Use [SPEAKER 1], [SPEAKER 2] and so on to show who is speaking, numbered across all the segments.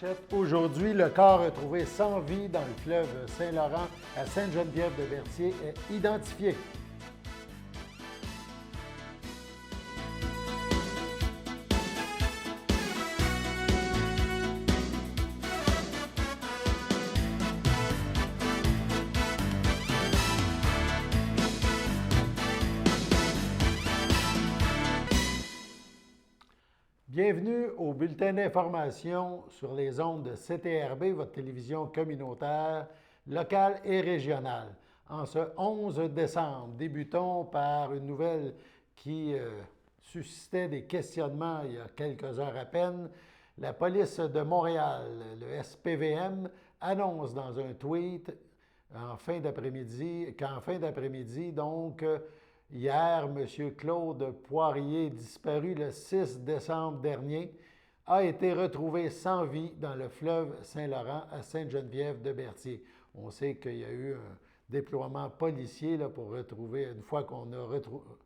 [SPEAKER 1] manchettes. Aujourd'hui, le corps retrouvé sans vie dans le fleuve Saint-Laurent à Sainte-Geneviève-de-Berthier est identifié. Bienvenue au bulletin d'information sur les ondes de CTRB, votre télévision communautaire, locale et régionale. En ce 11 décembre, débutons par une nouvelle qui suscitait des questionnements il y a quelques heures à peine. La police de Montréal, le SPVM, annonce dans un tweet qu'en fin d'après-midi, donc, hier, M. Claude Poirier, disparu le 6 décembre dernier, a été retrouvé sans vie dans le fleuve Saint-Laurent à Sainte-Geneviève-de-Berthier. On sait qu'il y a eu un déploiement policier là, pour retrouver, une fois qu'on a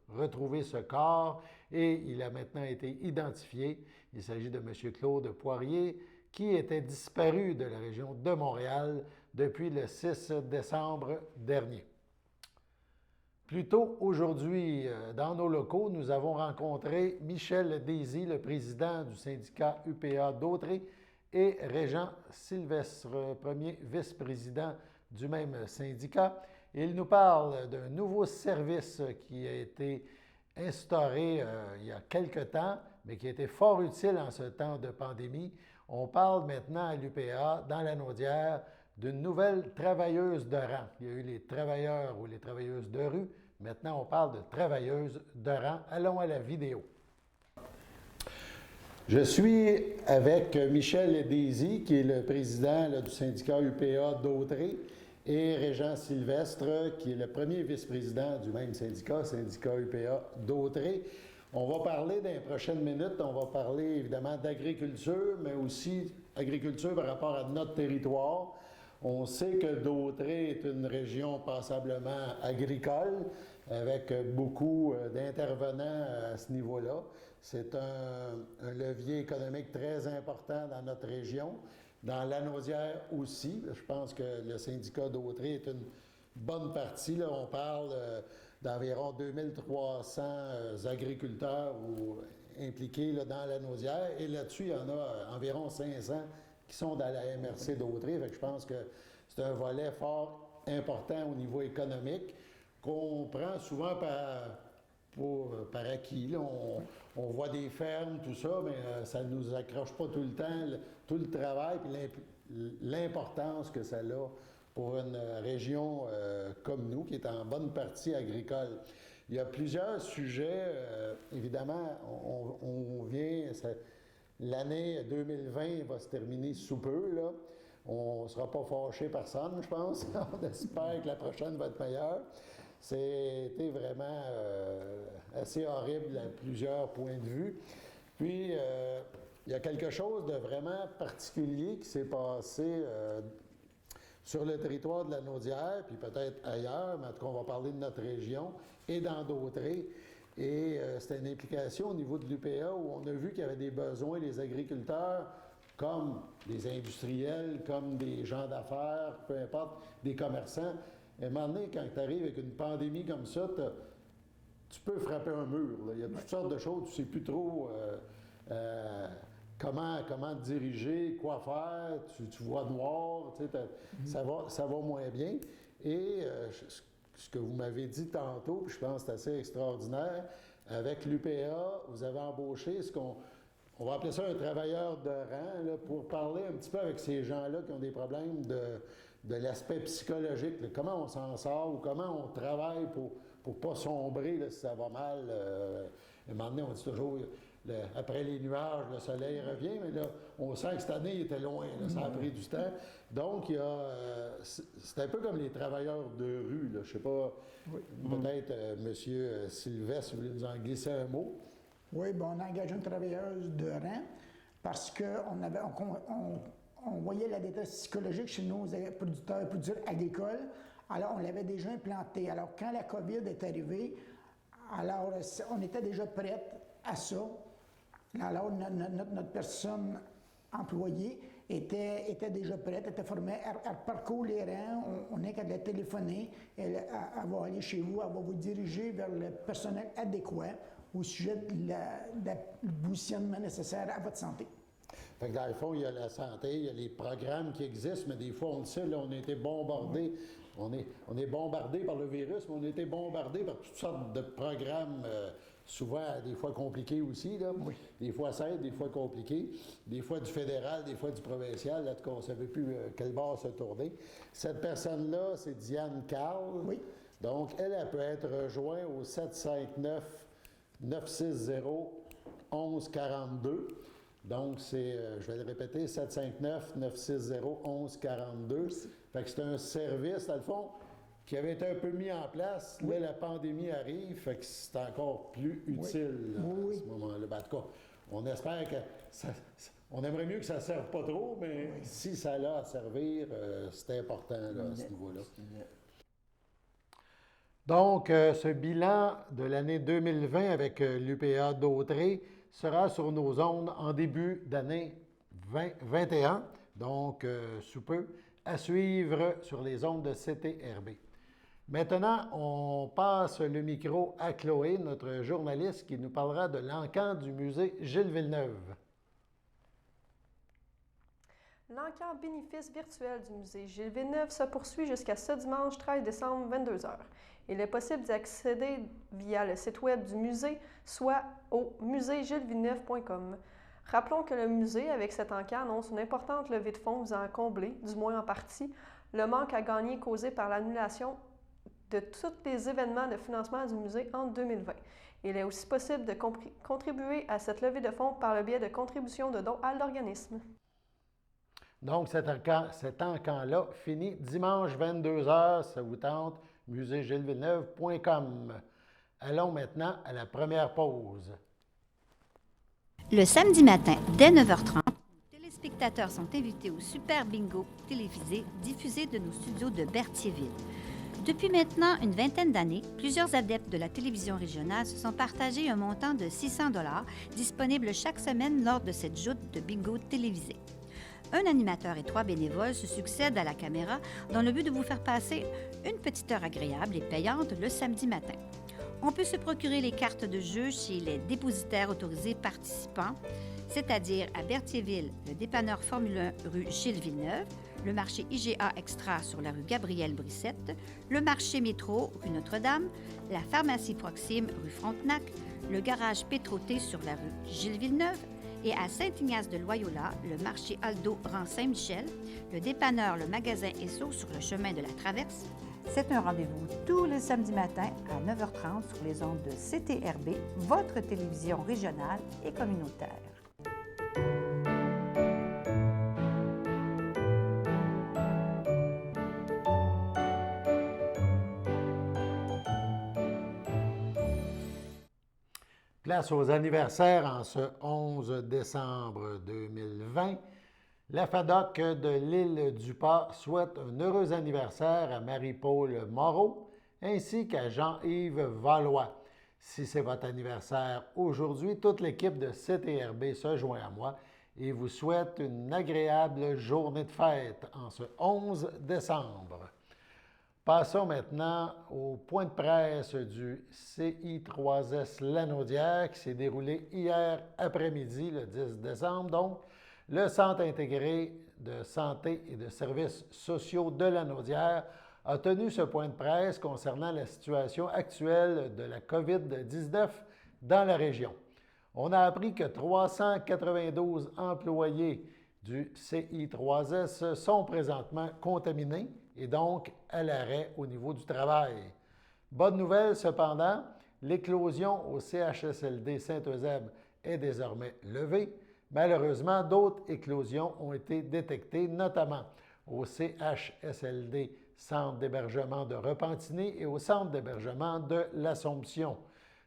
[SPEAKER 1] retrouvé ce corps, et il a maintenant été identifié. Il s'agit de M. Claude Poirier, qui était disparu de la région de Montréal depuis le 6 décembre dernier. Plus tôt aujourd'hui, dans nos locaux, nous avons rencontré Michel Daisy, le président du syndicat UPA d'Autrey, et Régent Sylvestre, premier vice-président du même syndicat. Il nous parle d'un nouveau service qui a été instauré il y a quelque temps, mais qui a été fort utile en ce temps de pandémie. On parle maintenant à l'UPA, dans la Naudière, d'une nouvelle travailleuse de rang. Il y a eu les travailleurs ou les travailleuses de rue. Maintenant, on parle de travailleuses de rang. Allons à la vidéo. Je suis avec Michel Daisy, qui est le président du syndicat UPA d'Autrey, et Régent Sylvestre, qui est le premier vice-président du même syndicat UPA d'Autrey. On va parler dans les prochaines minutes, on va parler évidemment d'agriculture, mais aussi agriculture par rapport à notre territoire. On sait que d'Autrey est une région passablement agricole, avec beaucoup d'intervenants à ce niveau-là. C'est un levier économique très important dans notre région, dans la Naudière aussi. Je pense que le syndicat d'Autrey est une bonne partie. Là, on parle d'environ 2300 agriculteurs impliqués là, dans la Naudière, et là-dessus, il y en a environ 500 qui sont dans la MRC d'Autrey. Je pense que c'est un volet fort important au niveau économique qu'on prend souvent par acquis. Là, on voit des fermes, tout ça, mais ça ne nous accroche pas tout le temps, tout le travail et l'importance que ça a pour une région comme nous, qui est en bonne partie agricole. Il y a plusieurs sujets. Évidemment, on vient... L'année 2020 va se terminer sous peu, là. On ne sera pas fâché personne, je pense. On espère que la prochaine va être meilleure. C'était vraiment assez horrible à plusieurs points de vue. Puis, il y a quelque chose de vraiment particulier qui s'est passé sur le territoire de la Naudière, puis peut-être ailleurs, mais en tout cas, on va parler de notre région et dans d'Autrey. Et c'était une implication au niveau de l'UPA où on a vu qu'il y avait des besoins, les agriculteurs, comme des industriels, comme des gens d'affaires, peu importe, des commerçants. À un moment donné, quand tu arrives avec une pandémie comme ça, tu peux frapper un mur. Là. Il y a toutes sortes de choses, tu ne sais plus trop comment te diriger, quoi faire, tu vois noir, tu sais, ça va moins bien. Et ce que vous m'avez dit tantôt, puis je pense que c'est assez extraordinaire, avec l'UPA, vous avez embauché on va appeler ça un travailleur de rang, là, pour parler un petit peu avec ces gens-là qui ont des problèmes de l'aspect psychologique, là, comment on s'en sort ou comment on travaille pour ne pas sombrer là, si ça va mal. À un moment donné, on dit toujours, après les nuages, le soleil revient, mais là, on sent que cette année, il était loin, là, ça a pris du temps. Donc, c'est un peu comme les travailleurs de rue, là, je ne sais pas, peut-être M. Sylvestre, vous voulez nous en glisser un mot?
[SPEAKER 2] Oui, bien, on a engagé une travailleuse de rang parce qu'on voyait la détresse psychologique chez nos producteurs agricoles. Alors, on l'avait déjà implanté. Alors, quand la COVID est arrivée, alors on était déjà prête à ça. Alors, notre personne employée était déjà prête, était formée, elle parcourt les rangs, on n'est qu'à la téléphoner, elle va aller chez vous, elle va vous diriger vers le personnel adéquat au sujet du positionnement nécessaire à votre santé.
[SPEAKER 1] Fait que dans le fond, il y a la santé, il y a les programmes qui existent, mais des fois, on le sait, là, on a été bombardé. On est bombardé par le virus, mais on a été bombardé par toutes sortes de programmes, souvent des fois compliqués aussi, là.
[SPEAKER 2] Oui.
[SPEAKER 1] Des fois simples, des fois compliqués, des fois du fédéral, des fois du provincial, là, on ne savait plus quel bord se tourner. Cette personne-là, c'est Diane Carl.
[SPEAKER 2] Oui.
[SPEAKER 1] Donc, elle peut être rejointe au 759-960-1142. Donc, je vais le répéter, 759-960-1142. Fait que c'est un service, dans le fond, qui avait été un peu mis en place.
[SPEAKER 2] Oui.
[SPEAKER 1] Là, la pandémie arrive, fait que c'est encore plus utile là, à ce moment-là. Ben, en tout cas, on espère que on aimerait mieux que ça ne serve pas trop, mais si ça a à servir, c'est important là, à ce niveau-là. Donc, ce bilan de l'année 2020 avec l'UPA d'Autrey sera sur nos ondes en début d'année 2021, donc sous peu, à suivre sur les ondes de CTRB. Maintenant, on passe le micro à Chloé, notre journaliste, qui nous parlera de l'encan du musée Gilles Villeneuve.
[SPEAKER 3] L'encan bénéfice virtuel du musée Gilles Villeneuve se poursuit jusqu'à ce dimanche 13 décembre, 22h. Il est possible d'y accéder via le site web du musée, soit au muséegillesvilleneuve.com. Rappelons que le musée, avec cet encan, annonce une importante levée de fonds visant à combler, du moins en partie, le manque à gagner causé par l'annulation de tous les événements de financement du musée en 2020. Il est aussi possible de contribuer à cette levée de fonds par le biais de contributions de dons à l'organisme.
[SPEAKER 1] Donc, cet encan-là finit dimanche 22h, ça vous tente, muséegillesvilleneuve.com. Allons maintenant à la première pause.
[SPEAKER 4] Le samedi matin, dès 9h30, les téléspectateurs sont invités au Super Bingo télévisé diffusé de nos studios de Berthierville. Depuis maintenant une vingtaine d'années, plusieurs adeptes de la télévision régionale se sont partagés un montant de 600 $ disponible chaque semaine lors de cette joute de bingo télévisé. Un animateur et 3 bénévoles se succèdent à la caméra dans le but de vous faire passer une petite heure agréable et payante le samedi matin. On peut se procurer les cartes de jeu chez les dépositaires autorisés participants, c'est-à-dire à Berthierville, le dépanneur Formule 1 rue Gilles Villeneuve, le marché IGA Extra sur la rue Gabrielle Brissette, le marché Métro rue Notre-Dame, la pharmacie Proxime rue Frontenac, le garage Pétroté sur la rue Gilles Villeneuve, et à Saint-Ignace-de-Loyola, le marché Aldo rang Saint-Michel, le dépanneur Le Magasin Esso sur le chemin de la Traverse. C'est un rendez-vous tous les samedis matins à 9h30 sur les ondes de CTRB, votre télévision régionale et communautaire.
[SPEAKER 1] Place aux anniversaires en ce 11 décembre 2020. La FADOC de l'île du Pas souhaite un heureux anniversaire à Marie-Paul Moreau ainsi qu'à Jean-Yves Valois. Si c'est votre anniversaire aujourd'hui, toute l'équipe de CTRB se joint à moi et vous souhaite une agréable journée de fête en ce 11 décembre. Passons maintenant au point de presse du CI3S Lanaudière qui s'est déroulé hier après-midi, le 10 décembre. Donc, le Centre intégré de santé et de services sociaux de Lanaudière a tenu ce point de presse concernant la situation actuelle de la COVID-19 dans la région. On a appris que 392 employés du CI3S sont présentement contaminés et donc à l'arrêt au niveau du travail. Bonne nouvelle cependant, l'éclosion au CHSLD Saint-Eusèbe est désormais levée. Malheureusement, d'autres éclosions ont été détectées, notamment au CHSLD Centre d'hébergement de Repentigny et au Centre d'hébergement de l'Assomption.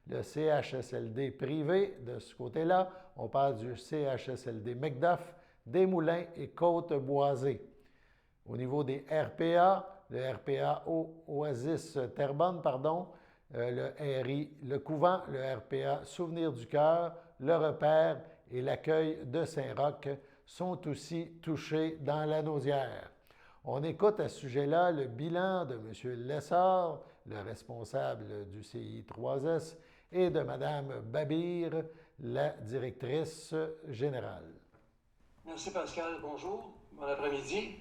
[SPEAKER 1] Le CHSLD privé, de ce côté-là, on parle du CHSLD McDuff, Desmoulins et Côte-Boisée. Au niveau des RPA, le RPA Oasis Terrebonne, le RI Le Couvent, le RPA Souvenir du Cœur, le Repère et l'accueil de Saint-Roch sont aussi touchés dans la Naudière. On écoute à ce sujet-là le bilan de M. Lessard, le responsable du CI3S, et de Mme Babir, la directrice générale.
[SPEAKER 5] Merci Pascal, bonjour, bon après-midi.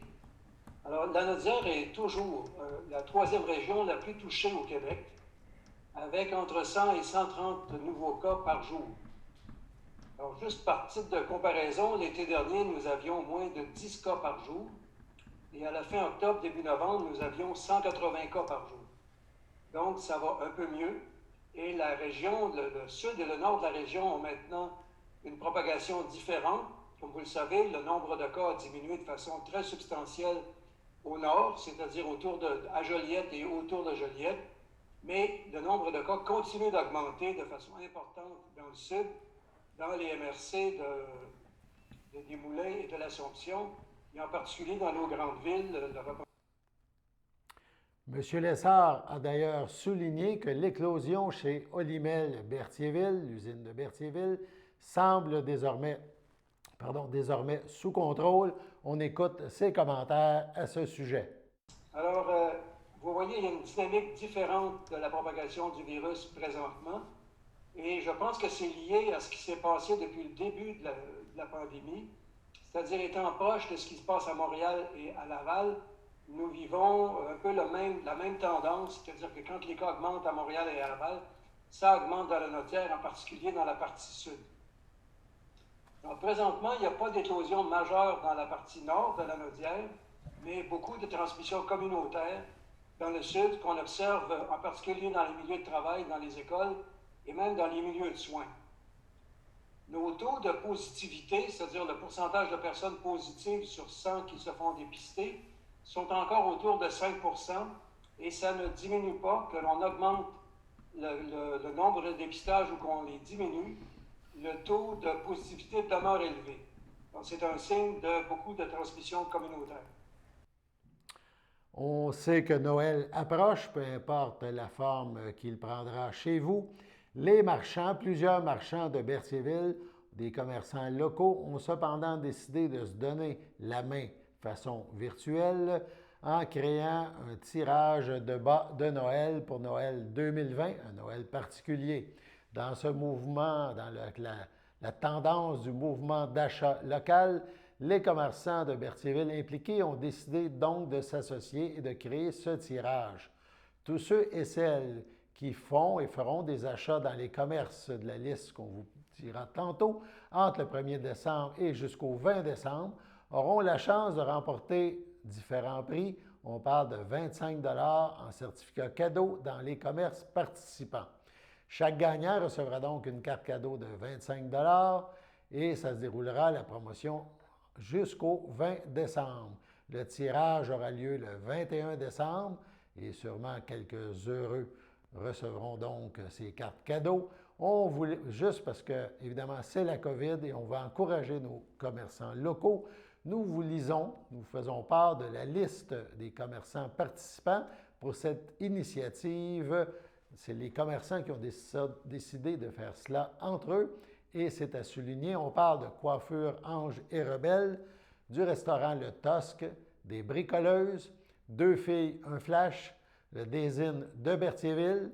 [SPEAKER 5] Alors, la Naudière est toujours la troisième région la plus touchée au Québec, avec entre 100 et 130 nouveaux cas par jour. Alors, juste par titre de comparaison, l'été dernier, nous avions moins de 10 cas par jour, et à la fin octobre, début novembre, nous avions 180 cas par jour. Donc, ça va un peu mieux, et la région, le sud et le nord de la région ont maintenant une propagation différente. Comme vous le savez, le nombre de cas a diminué de façon très substantielle au nord, c'est-à-dire à Joliette et autour de Joliette, mais le nombre de cas continue d'augmenter de façon importante dans le sud, dans les MRC des Moulins et de l'Assomption, et en particulier dans nos grandes villes.
[SPEAKER 1] M. Lessard a d'ailleurs souligné que l'éclosion chez Olimel-Berthierville, l'usine de Berthierville, semble désormais sous contrôle. On écoute ses commentaires à ce sujet.
[SPEAKER 5] Alors, vous voyez, il y a une dynamique différente de la propagation du virus présentement. Et je pense que c'est lié à ce qui s'est passé depuis le début de la pandémie, c'est-à-dire étant proche de ce qui se passe à Montréal et à Laval, nous vivons un peu la même tendance, c'est-à-dire que quand les cas augmentent à Montréal et à Laval, ça augmente dans la Naudière, en particulier dans la partie sud. Donc, présentement, il n'y a pas d'éclosion majeure dans la partie nord de la Naudière, mais beaucoup de transmissions communautaires dans le sud qu'on observe en particulier dans les milieux de travail, dans les écoles et même dans les milieux de soins. Nos taux de positivité, c'est-à-dire le pourcentage de personnes positives sur 100 qui se font dépister, sont encore autour de 5 % et ça ne diminue pas, que l'on augmente le nombre de dépistages ou qu'on les diminue, le taux de positivité demeure élevé. Donc, c'est un signe de beaucoup de transmission communautaire.
[SPEAKER 1] On sait que Noël approche, peu importe la forme qu'il prendra chez vous. Les marchands, plusieurs marchands de Berthierville, des commerçants locaux, ont cependant décidé de se donner la main de façon virtuelle en créant un tirage de bas de Noël pour Noël 2020, un Noël particulier. Dans ce mouvement, dans la tendance du mouvement d'achat local, les commerçants de Berthierville impliqués ont décidé donc de s'associer et de créer ce tirage. Tous ceux et celles qui font et feront des achats dans les commerces de la liste qu'on vous dira tantôt, entre le 1er décembre et jusqu'au 20 décembre, auront la chance de remporter différents prix. On parle de 25 $ en certificats cadeaux dans les commerces participants. Chaque gagnant recevra donc une carte cadeau de 25 $ et ça se déroulera la promotion jusqu'au 20 décembre. Le tirage aura lieu le 21 décembre et sûrement quelques heureux recevront donc ces cartes cadeaux. On voulait, juste parce que, évidemment, c'est la COVID et on va encourager nos commerçants locaux, nous vous lisons, nous faisons part de la liste des commerçants participants pour cette initiative. C'est les commerçants qui ont décidé de faire cela entre eux et c'est à souligner. On parle de Coiffure Ange et Rebelle, du restaurant Le Tosque, des Bricoleuses, Deux filles, un flash, le Désine de Berthierville,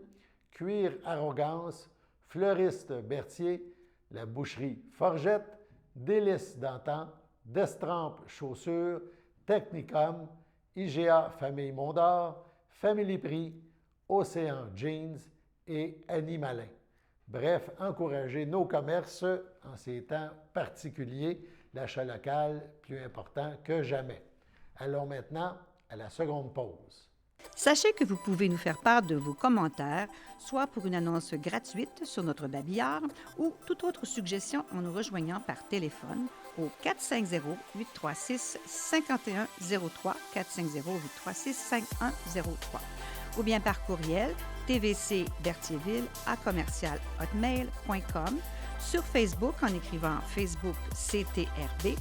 [SPEAKER 1] Cuir Arrogance, Fleuriste Berthier, la Boucherie Forgette, Délices d'antan, Destrempe Chaussures, Technicum, IGA Famille Mondor, Family Prix, Océan Jeans et Animalin. Bref, encourager nos commerces en ces temps particuliers, l'achat local plus important que jamais. Allons maintenant à la seconde pause.
[SPEAKER 4] Sachez que vous pouvez nous faire part de vos commentaires, soit pour une annonce gratuite sur notre babillard ou toute autre suggestion en nous rejoignant par téléphone au 450-836-5103, 450-836-5103, ou bien par courriel tvcberthierville@commercialhotmail.com, sur Facebook en écrivant Facebook CTRB.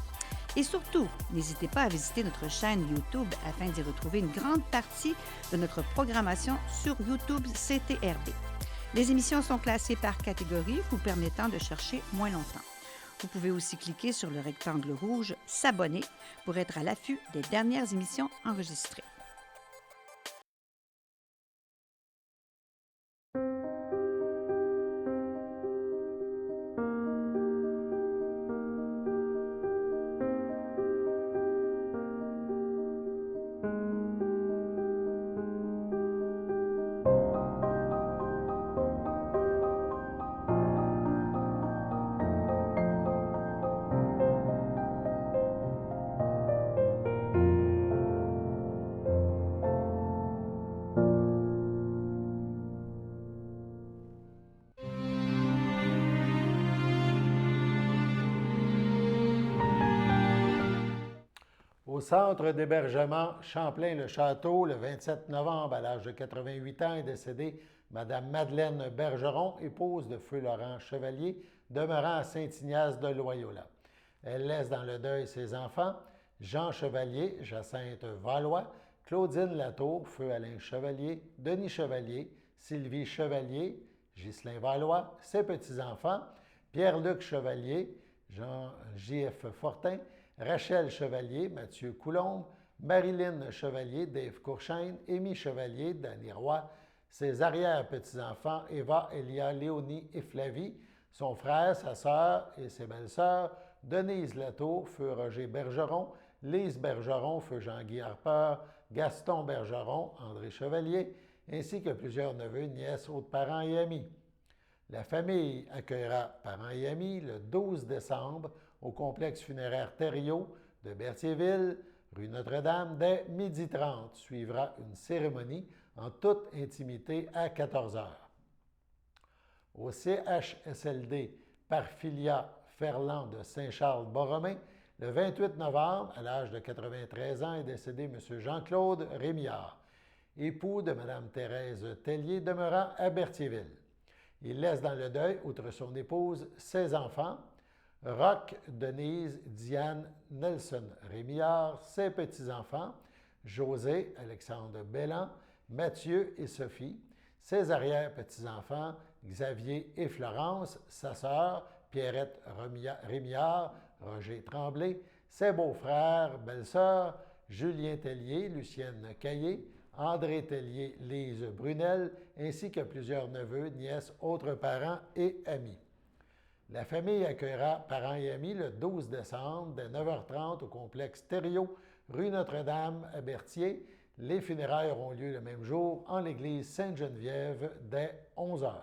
[SPEAKER 4] Et surtout, n'hésitez pas à visiter notre chaîne YouTube afin d'y retrouver une grande partie de notre programmation sur YouTube CTRB. Les émissions sont classées par catégorie, vous permettant de chercher moins longtemps. Vous pouvez aussi cliquer sur le rectangle rouge « S'abonner » pour être à l'affût des dernières émissions enregistrées.
[SPEAKER 1] Au centre d'hébergement Champlain-le-Château, le 27 novembre, à l'âge de 88 ans, est décédée Mme Madeleine Bergeron, épouse de feu Laurent Chevalier, demeurant à Saint-Ignace de Loyola. Elle laisse dans le deuil ses enfants, Jean Chevalier, Jacinthe Valois, Claudine Latour, feu Alain Chevalier, Denis Chevalier, Sylvie Chevalier, Ghislain Valois, ses petits-enfants, Pierre-Luc Chevalier, Jean-J.F. Fortin, Rachel Chevalier, Mathieu Coulombe, Marilyn Chevalier, Dave Courchaine, Émy Chevalier, Danny Roy, ses arrière-petits-enfants, Eva, Elia, Léonie et Flavie, son frère, sa sœur et ses belles-sœurs, Denise Latour, feu Roger Bergeron, Lise Bergeron, feu Jean-Guy Harpeur, Gaston Bergeron, André Chevalier, ainsi que plusieurs neveux, nièces, autres parents et amis. La famille accueillera parents et amis le 12 décembre au complexe funéraire Thériault de Berthierville, rue Notre-Dame, dès 12h30. Suivra une cérémonie en toute intimité à 14h. Au CHSLD Parfilia Ferland de Saint-Charles-Borromée, le 28 novembre, à l'âge de 93 ans, est décédé M. Jean-Claude Rémillard, époux de Mme Thérèse Tellier, demeurant à Berthierville. Il laisse dans le deuil, outre son épouse, ses enfants, Roch, Denise, Diane, Nelson Rémillard, ses petits-enfants, José, Alexandre Bellan, Mathieu et Sophie, ses arrière-petits-enfants, Xavier et Florence, sa sœur, Pierrette Rémillard, Roger Tremblay, ses beaux-frères, belles-sœurs, Julien Tellier, Lucienne Caillé, André Tellier, Lise Brunel, ainsi que plusieurs neveux, nièces, autres parents et amis. La famille accueillera parents et amis le 12 décembre dès 9h30 au complexe Thériault, rue Notre-Dame à Berthier. Les funérailles auront lieu le même jour en l'église Sainte-Geneviève dès 11h.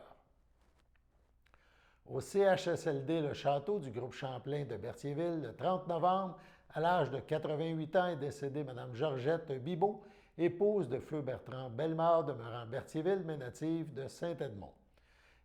[SPEAKER 1] Au CHSLD Le Château du groupe Champlain de Berthierville, le 30 novembre, à l'âge de 88 ans, est décédée Mme Georgette Bibeau, épouse de feu Bertrand Bellemare, demeurant Berthierville, mais native de Saint-Edmond.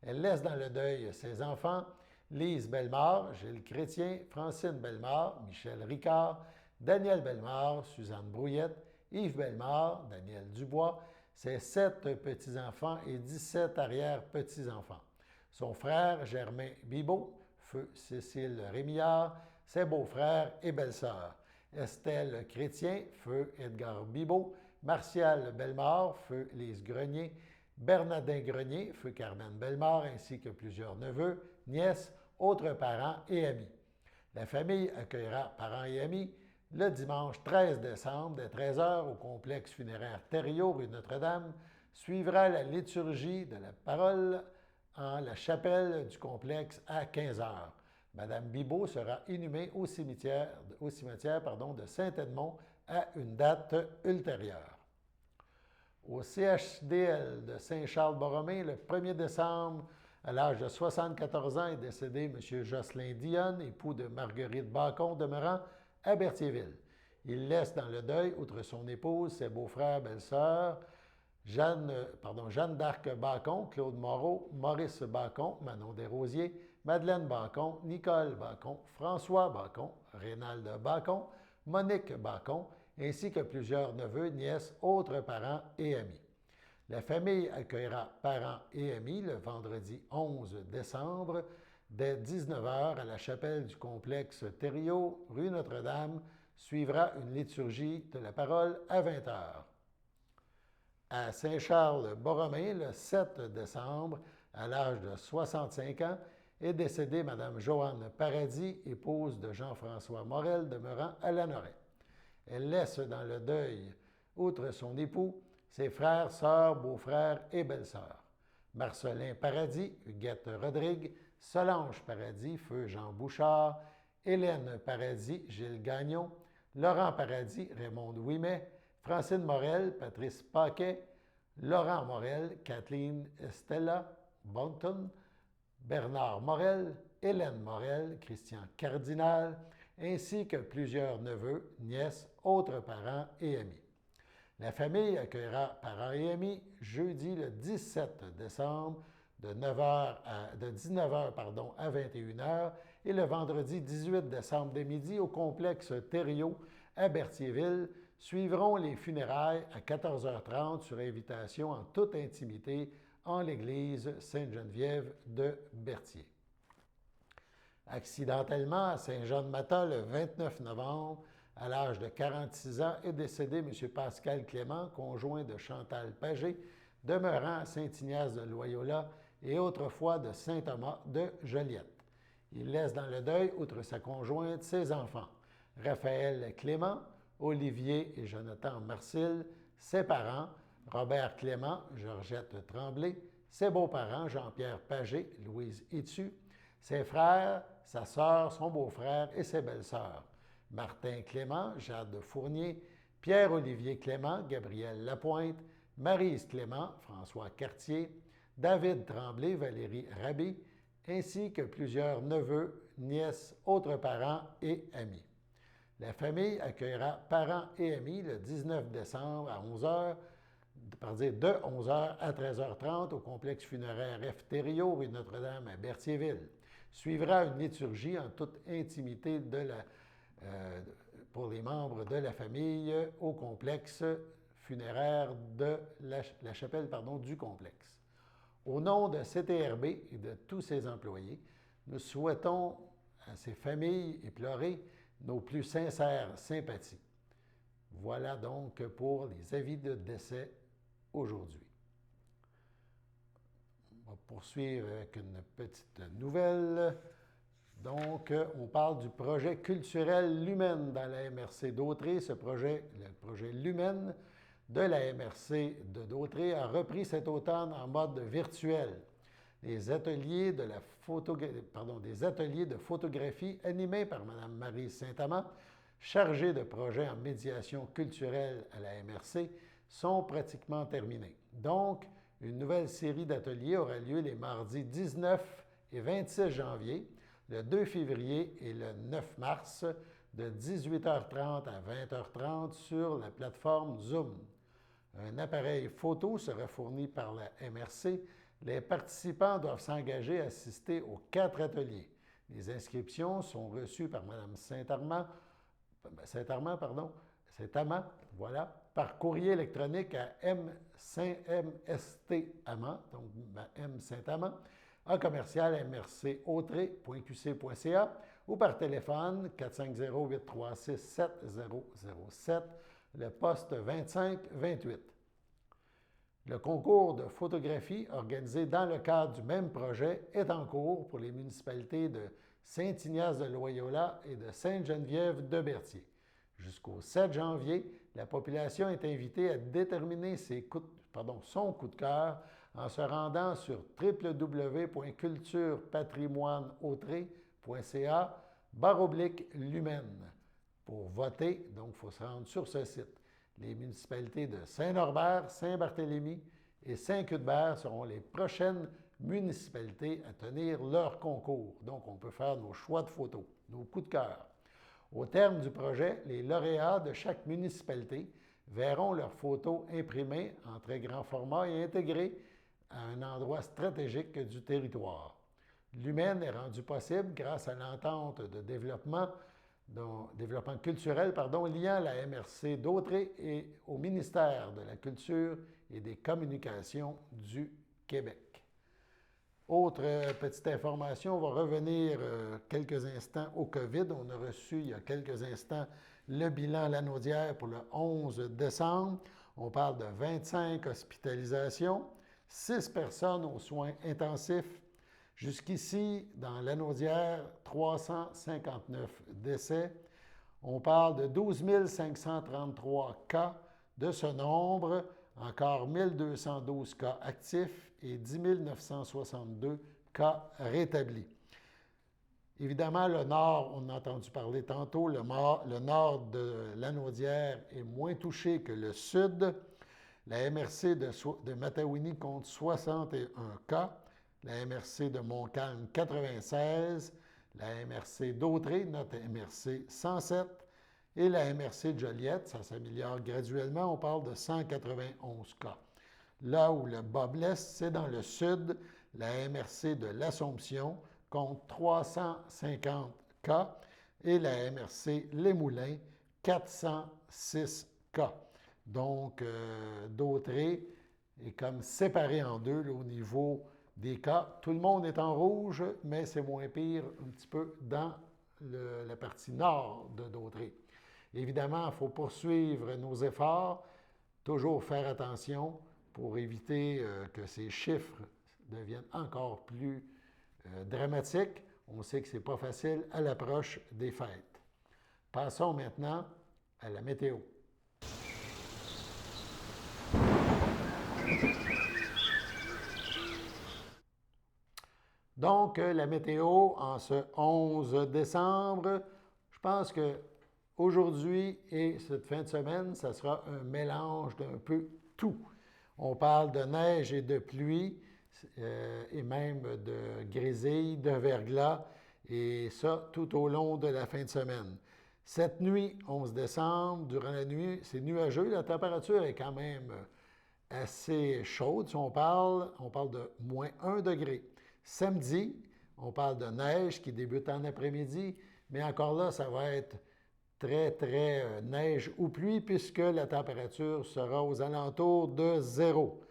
[SPEAKER 1] Elle laisse dans le deuil ses enfants, Lise Bellemare, Gilles Chrétien, Francine Bellemare, Michel Ricard, Daniel Bellemare, Suzanne Brouillette, Yves Bellemare, Daniel Dubois, ses 7 petits-enfants et 17 arrière-petits-enfants. Son frère Germain Bibeau, feu Cécile Rémillard, ses beaux-frères et belles-sœurs. Estelle Chrétien, feu Edgar Bibeau, Martial Bellemare, feu Lise Grenier, Bernardin Grenier, feu Carmen Bellemare, ainsi que plusieurs neveux, nièces, autres parents et amis. La famille accueillera parents et amis le dimanche 13 décembre dès 13h au complexe funéraire Thériault, rue Notre-Dame. Suivra la liturgie de la parole en la chapelle du complexe à 15h. Mme Bibeau sera inhumée au cimetière de Saint-Edmond à une date ultérieure. Au CHDL de Saint-Charles-Borromée, le 1er décembre, à l'âge de 74 ans, est décédé M. Jocelyn Dionne, époux de Marguerite Bacon, demeurant à Berthierville. Il laisse dans le deuil, outre son épouse, ses beaux-frères, belles-sœurs, Jeanne d'Arc Bacon, Claude Moreau, Maurice Bacon, Manon Desrosiers, Madeleine Bacon, Nicole Bacon, François Bacon, Rénald Bacon, Monique Bacon, ainsi que plusieurs neveux, nièces, autres parents et amis. La famille accueillera parents et amis le vendredi 11 décembre dès 19h à la chapelle du complexe Thériault, rue Notre-Dame. Suivra une liturgie de la parole à 20h. À Saint-Charles-Borromée, le 7 décembre, à l'âge de 65 ans, Est décédée Mme Joanne Paradis, épouse de Jean-François Morel, demeurant à Lanoraie. Elle laisse dans le deuil, outre son époux, ses frères, sœurs, beaux-frères et belles-sœurs. Marcelin Paradis, Huguette Rodrigue, Solange Paradis, feu Jean Bouchard, Hélène Paradis, Gilles Gagnon, Laurent Paradis, Raymond Ouimet, Francine Morel, Patrice Paquet, Laurent Morel, Kathleen Estella Bonton, Bernard Morel, Hélène Morel, Christian Cardinal, ainsi que plusieurs neveux, nièces, autres parents et amis. La famille accueillera parents et amis jeudi le 17 décembre de 19h à 21h et le vendredi 18 décembre dès midi au complexe Thériault à Berthierville. Suivront les funérailles à 14h30 sur invitation en toute intimité en l'église Sainte-Geneviève de Berthier. Accidentellement, à Saint-Jean-de-Matha, le 29 novembre, à l'âge de 46 ans, est décédé M. Pascal Clément, conjoint de Chantal Pagé, demeurant à Saint-Ignace de Loyola et autrefois de Saint-Thomas de Joliette. Il laisse dans le deuil, outre sa conjointe, ses enfants, Raphaël Clément, Olivier et Jonathan Marcil, ses parents, Robert Clément, Georgette Tremblay, ses beaux-parents, Jean-Pierre Pagé, Louise Etu, ses frères, sa sœur, son beau-frère et ses belles-sœurs, Martin Clément, Jade Fournier, Pierre-Olivier Clément, Gabriel Lapointe, Maryse Clément, François Cartier, David Tremblay, Valérie Rabé, ainsi que plusieurs neveux, nièces, autres parents et amis. La famille accueillera parents et amis le 19 décembre à 11h, de 11h à 13h30 au complexe funéraire F. Thériault, rue Notre-Dame à Berthierville. Suivra une liturgie en toute intimité pour les membres de la famille au complexe funéraire de la chapelle du complexe. Au nom de CTRB et de tous ses employés, nous souhaitons à ces familles éplorées nos plus sincères sympathies. Voilà donc pour les avis de décès aujourd'hui. On va poursuivre avec une petite nouvelle. Donc, on parle du projet culturel Lumen dans la MRC d'Autrey. Ce projet, le projet Lumen de la MRC de Dautrey, a repris cet automne en mode virtuel. Des ateliers de photographie animés par Mme Marie Saint-Amand, chargée de projets en médiation culturelle à la MRC, sont pratiquement terminés. Donc, une nouvelle série d'ateliers aura lieu les mardis 19 et 26 janvier, le 2 février et le 9 mars, de 18h30 à 20h30 sur la plateforme Zoom. Un appareil photo sera fourni par la MRC. Les participants doivent s'engager à assister aux 4 ateliers. Les inscriptions sont reçues par Mme Saint-Amand, par courrier électronique à mstamand, donc M Saint-Amand, en commercial mrcautrey.qc.ca ou par téléphone 450-836-7007, le poste 2528. Le concours de photographie organisé dans le cadre du même projet est en cours pour les municipalités de Saint-Ignace de Loyola et de Sainte-Geneviève de Berthier. Jusqu'au 7 janvier, la population est invitée à déterminer son coup de cœur en se rendant sur www.culturepatrimoineautrey.ca/lumen. Pour voter, donc, il faut se rendre sur ce site. Les municipalités de Saint-Norbert, Saint-Barthélemy et Saint-Cuthbert seront les prochaines municipalités à tenir leur concours. Donc, on peut faire nos choix de photos, nos coups de cœur. Au terme du projet, les lauréats de chaque municipalité verront leurs photos imprimées en très grand format et intégrées à un endroit stratégique du territoire. Lumen est rendu possible grâce à l'entente de développement culturel liant la MRC d'Autrey et au ministère de la Culture et des Communications du Québec. Autre petite information, on va revenir quelques instants au COVID. On a reçu il y a quelques instants le bilan Lanaudière pour le 11 décembre. On parle de 25 hospitalisations, 6 personnes aux soins intensifs, Jusqu'ici, dans Lanaudière, 359 décès. On parle de 12 533 cas. De ce nombre, encore 1212 cas actifs et 10 962 cas rétablis. Évidemment, le nord, on a entendu parler tantôt, le nord de Lanaudière est moins touché que le sud. La MRC de Mataouini compte 61 cas, la MRC de Montcalm 96, la MRC d'Autrey, notre MRC 107, et la MRC de Joliette, ça s'améliore graduellement, on parle de 191 cas. Là où le bas blesse, c'est dans le sud, la MRC de l'Assomption compte 350 cas et la MRC Les Moulins, 406 cas. Donc, Dautrey est comme séparé en deux là, au niveau des cas. Tout le monde est en rouge, mais c'est moins pire un petit peu dans la partie nord de Dautrey. Évidemment, il faut poursuivre nos efforts, toujours faire attention pour éviter que ces chiffres deviennent encore plus dramatiques. On sait que ce n'est pas facile à l'approche des fêtes. Passons maintenant à la météo. Donc, la météo en ce 11 décembre, je pense que aujourd'hui et cette fin de semaine, ça sera un mélange d'un peu tout. On parle de neige et de pluie, et même de grisaille, de verglas, et ça tout au long de la fin de semaine. Cette nuit, 11 décembre, durant la nuit, c'est nuageux, la température est quand même assez chaude. Si on parle de moins 1 degré. Samedi, on parle de neige qui débute en après-midi, mais encore là, ça va être très neige ou pluie puisque la température sera aux alentours de 0.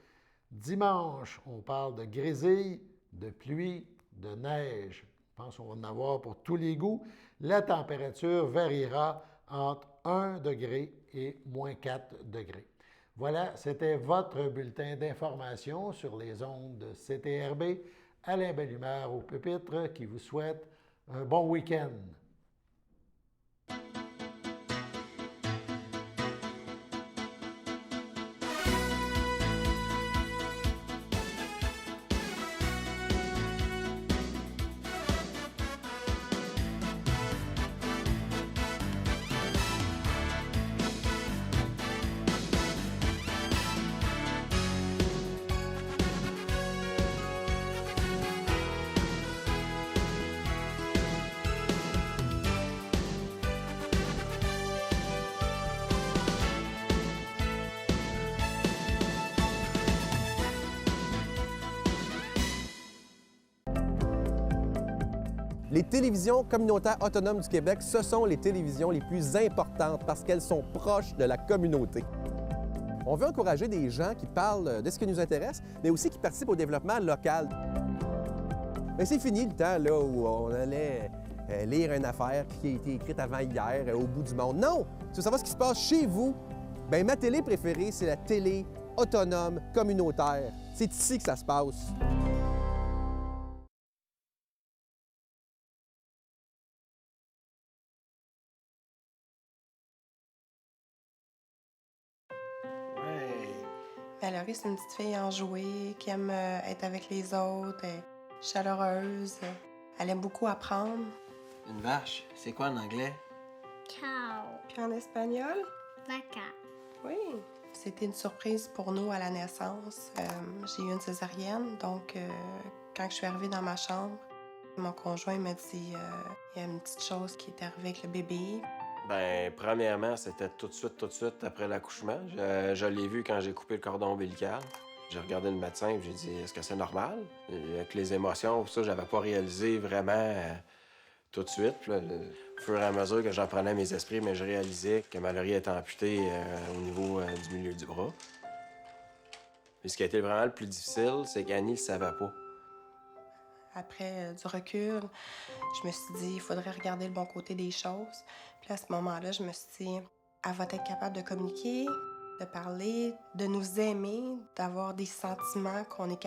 [SPEAKER 1] Dimanche, on parle de grisaille, de pluie, de neige. Je pense qu'on va en avoir pour tous les goûts. La température variera entre 1 degré et moins 4 degrés. Voilà, c'était votre bulletin d'information sur les ondes de CTRB. Alain Bellumeur au pupitre qui vous souhaite un bon week-end.
[SPEAKER 6] Les télévisions communautaires autonomes du Québec, ce sont les télévisions les plus importantes parce qu'elles sont proches de la communauté. On veut encourager des gens qui parlent de ce qui nous intéresse, mais aussi qui participent au développement local. Mais c'est fini le temps là, où on allait lire une affaire qui a été écrite avant hier au bout du monde. Non! Tu veux savoir ce qui se passe chez vous? Bien, ma télé préférée, c'est la télé autonome communautaire. C'est ici que ça se passe.
[SPEAKER 7] Valérie, c'est une petite fille enjouée, qui aime être avec les autres, elle est chaleureuse, elle aime beaucoup apprendre.
[SPEAKER 8] Une vache, c'est quoi en anglais?
[SPEAKER 9] Cow.
[SPEAKER 7] Puis en espagnol?
[SPEAKER 9] Vaca.
[SPEAKER 7] Oui. C'était une surprise pour nous à la naissance. J'ai eu une césarienne, donc quand je suis arrivée dans ma chambre, mon conjoint m'a dit il y a une petite chose qui est arrivée avec le bébé.
[SPEAKER 8] Ben, premièrement, c'était tout de suite après l'accouchement. Je l'ai vu quand j'ai coupé le cordon ombilical. J'ai regardé le médecin et j'ai dit, est-ce que c'est normal? Avec les émotions, ça, j'avais pas réalisé vraiment tout de suite. Puis là, au fur et à mesure que j'en prenais mes esprits, mais je réalisais que Valérie était amputée au niveau du milieu du bras. Puis ce qui a été vraiment le plus difficile, c'est qu'Annie le savait pas.
[SPEAKER 7] Après du recul, je me suis dit, il faudrait regarder le bon côté des choses. Puis à ce moment-là, je me suis dit, elle va être capable de communiquer, de parler, de nous aimer, d'avoir des sentiments qu'on est capable